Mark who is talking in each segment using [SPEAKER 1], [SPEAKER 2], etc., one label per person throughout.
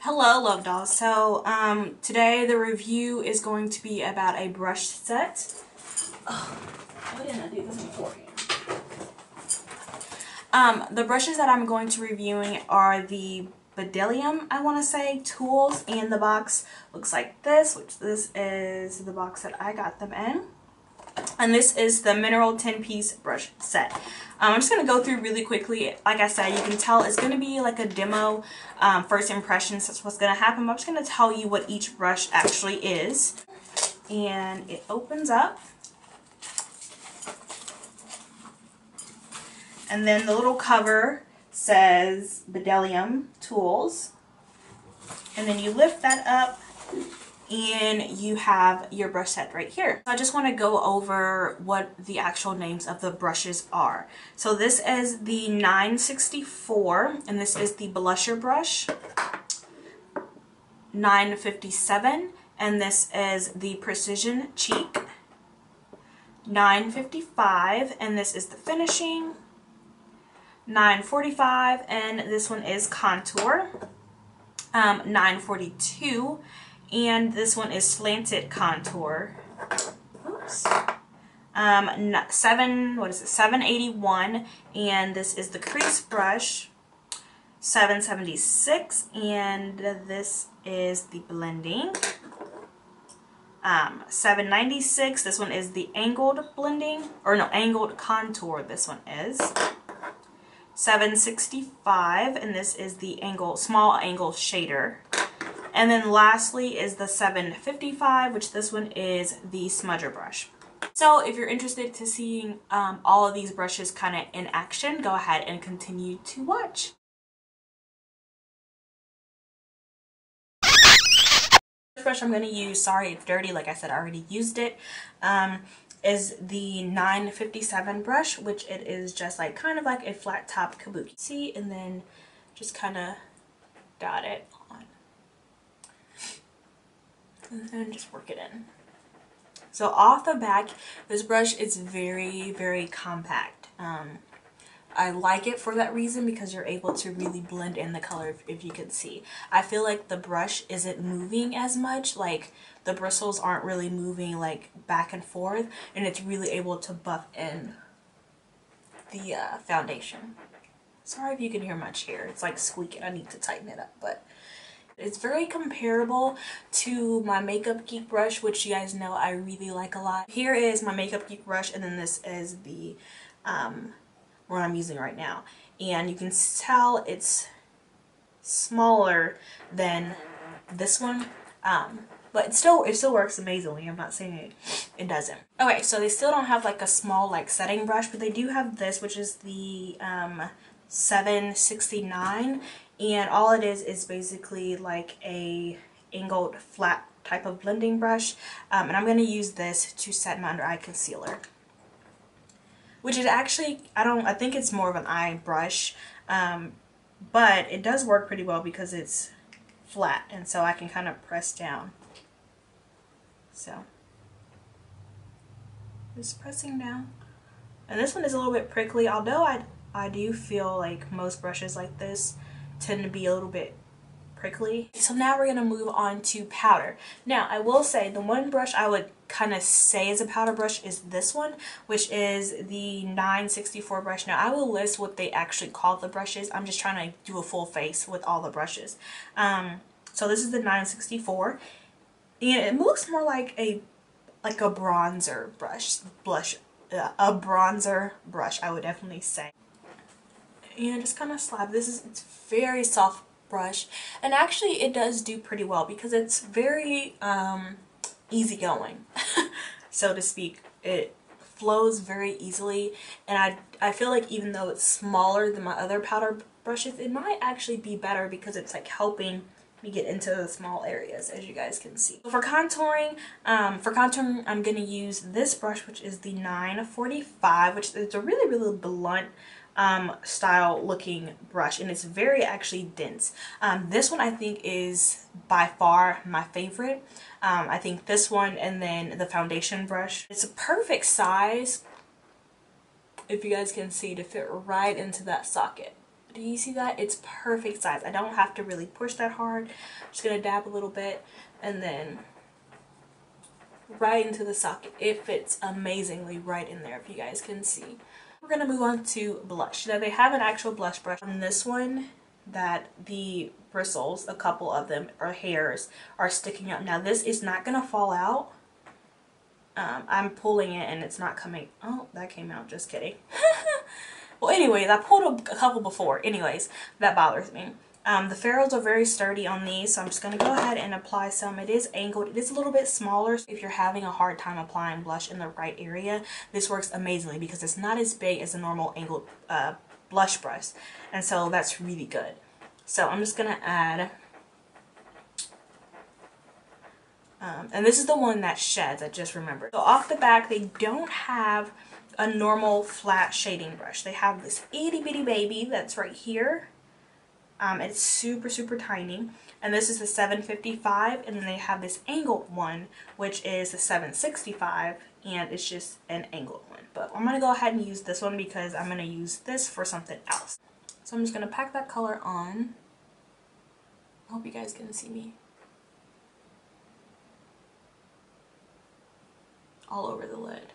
[SPEAKER 1] Hello, love dolls. So today the review is going to be about a brush set. Oh, why didn't I do this beforehand? The brushes that I'm going to be reviewing are the Bdellium, I want to say, tools, and the box looks like this, which this is the box that I got them in. And this is the mineral 10-piece brush set. I'm just going to go through really quickly. Like I said, you can tell it's going to be like a demo, first impressions. That's what's going to happen. I'm just going to tell you what each brush actually is. And it opens up. And then the little cover says Bdellium tools. And then you lift that up and you have your brush set right here. I just want to go over what the actual names of the brushes are. So this is the 964 and this is the blusher brush. 957 and this is the precision cheek. 955 and this is the finishing. 945 and this one is contour. 942 and this one is slanted contour. Oops. 781 and this is the crease brush. 776 and this is the blending. 796, this one is the angled blending, or no, angled contour this one is. 765 and this is the angle, small angle shader. And then lastly is the 755, which this one is the smudger brush. So if you're interested to seeing all of these brushes kind of in action, go ahead and continue to watch. The brush I'm going to use, sorry it's dirty, like I said I already used it, is the 957 brush, which it is just like kind of like a flat top kabuki. See, and then just kind of dot it on. And then just work it in. So off the back, this brush is very, very compact. I like it for that reason because you're able to really blend in the color if you can see. I feel like the brush isn't moving as much, like the bristles aren't really moving like back and forth, and it's really able to buff in the foundation. Sorry if you can hear much here. It's like squeaking. I need to tighten it up, but it's very comparable to my Makeup Geek brush, which you guys know I really like a lot. Here is my Makeup Geek brush, and then this is the what I'm using right now. And you can tell it's smaller than this one, but it still works amazingly. I'm not saying it doesn't. Okay, so they still don't have like a small like setting brush, but they do have this, which is the 769. And all it is basically like a angled flat type of blending brush, and I'm going to use this to set my under eye concealer, which is actually, I think it's more of an eye brush, but it does work pretty well because it's flat, and so I can kind of press down. So just pressing down, and this one is a little bit prickly, although I do feel like most brushes like this tend to be a little bit prickly. So now we're going to move on to powder. Now I will say the one brush I would kind of say is a powder brush is this one, which is the 964 brush. Now I will list what they actually call the brushes. I'm just trying to do a full face with all the brushes. So this is the 964 and it looks more like a bronzer brush, a bronzer brush, I would definitely say. And just kind of slap. It's very soft brush, and actually it does do pretty well because it's very easygoing, so to speak. It flows very easily, and I feel like even though it's smaller than my other powder brushes, it might actually be better because it's like helping me get into the small areas, as you guys can see. So for contouring, I'm going to use this brush, which is the 945, which is a really, really blunt style looking brush, and it's very actually dense. This one I think is by far my favorite. I think this one and then the foundation brush. It's a perfect size, if you guys can see, to fit right into that socket. Do you see that? It's perfect size. I don't have to really push that hard. I'm just going to dab a little bit and then right into the socket. It fits amazingly right in there, if you guys can see. We're going to move on to blush. Now they have an actual blush brush on this one that the bristles, a couple of them, or hairs, are sticking out. Now this is not going to fall out. I'm pulling it and it's not coming. Oh, that came out. Just kidding. Well, anyways, I pulled a couple before. Anyways, that bothers me. The ferrules are very sturdy on these, so I'm just going to go ahead and apply some. It is angled. It is a little bit smaller. If you're having a hard time applying blush in the right area, this works amazingly because it's not as big as a normal angled blush brush. And so that's really good. So I'm just going to add... and this is the one that sheds, I just remembered. So off the back, they don't have a normal flat shading brush. They have this itty bitty baby that's right here. It's super, super tiny. And this is the 755, and then they have this angled one, which is the 765, and it's just an angled one. But I'm going to go ahead and use this one because I'm going to use this for something else. So I'm just going to pack that color on. I hope you guys can see me. All over the lid.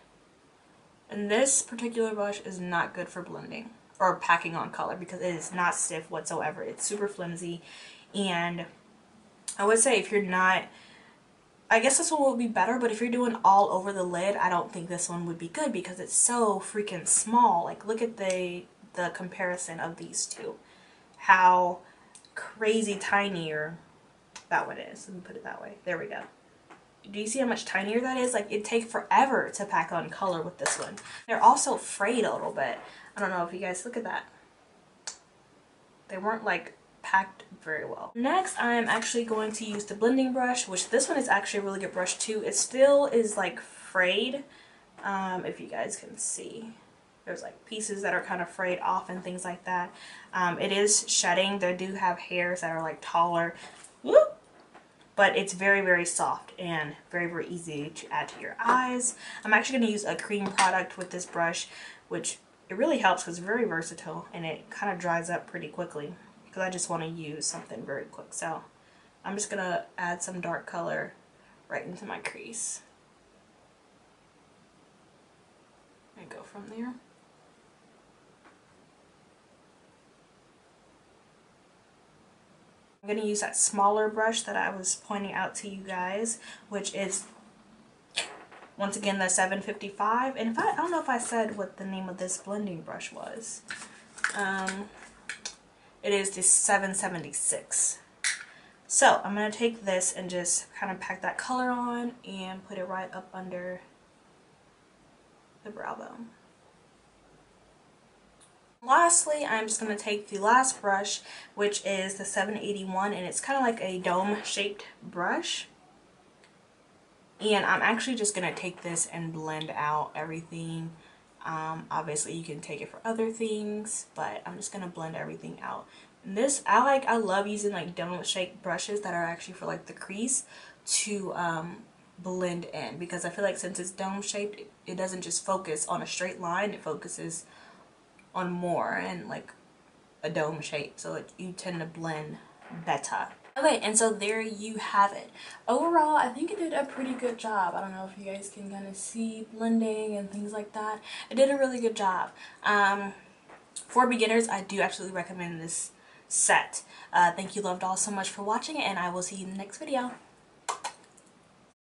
[SPEAKER 1] And this particular brush is not good for blending or packing on color because it is not stiff whatsoever. It's super flimsy, and I would say if you're not, I guess this one would be better, but if you're doing all over the lid, I don't think this one would be good because it's so freaking small. Like, look at the comparison of these two. How crazy tinier that one is. Let me put it that way. There we go. Do you see how much tinier that is? Like, it'd take forever to pack on color with this one. They're also frayed a little bit. I don't know if you guys look at that. They weren't like packed very well. Next, I'm actually going to use the blending brush, which this one is actually a really good brush too. It still is like frayed, if you guys can see. There's like pieces that are kind of frayed off and things like that. It is shedding. They do have hairs that are like taller. Whoop! But it's very, very soft and very, very easy to add to your eyes. I'm actually going to use a cream product with this brush, which it really helps because it's very versatile and it kind of dries up pretty quickly because I just want to use something very quick. So I'm just going to add some dark color right into my crease and go from there. I'm going to use that smaller brush that I was pointing out to you guys, which is, once again, the 755. And I don't know if I said what the name of this blending brush was. It is the 776. So I'm going to take this and just kind of pack that color on and put it right up under the brow bone. Lastly, I'm just going to take the last brush, which is the 781, and it's kind of like a dome-shaped brush. And I'm actually just going to take this and blend out everything. Obviously, you can take it for other things, but I'm just going to blend everything out. And this, I love using like dome-shaped brushes that are actually for like the crease to blend in, because I feel like since it's dome-shaped, it doesn't just focus on a straight line, it focuses on more and like a dome shape, so you tend to blend better. Okay, and so there you have it. Overall, I think it did a pretty good job. I don't know if you guys can kind of see blending and things like that. It did a really good job. For beginners, I do absolutely recommend this set. Thank you, loved all, so much for watching, and I will see you in the next video.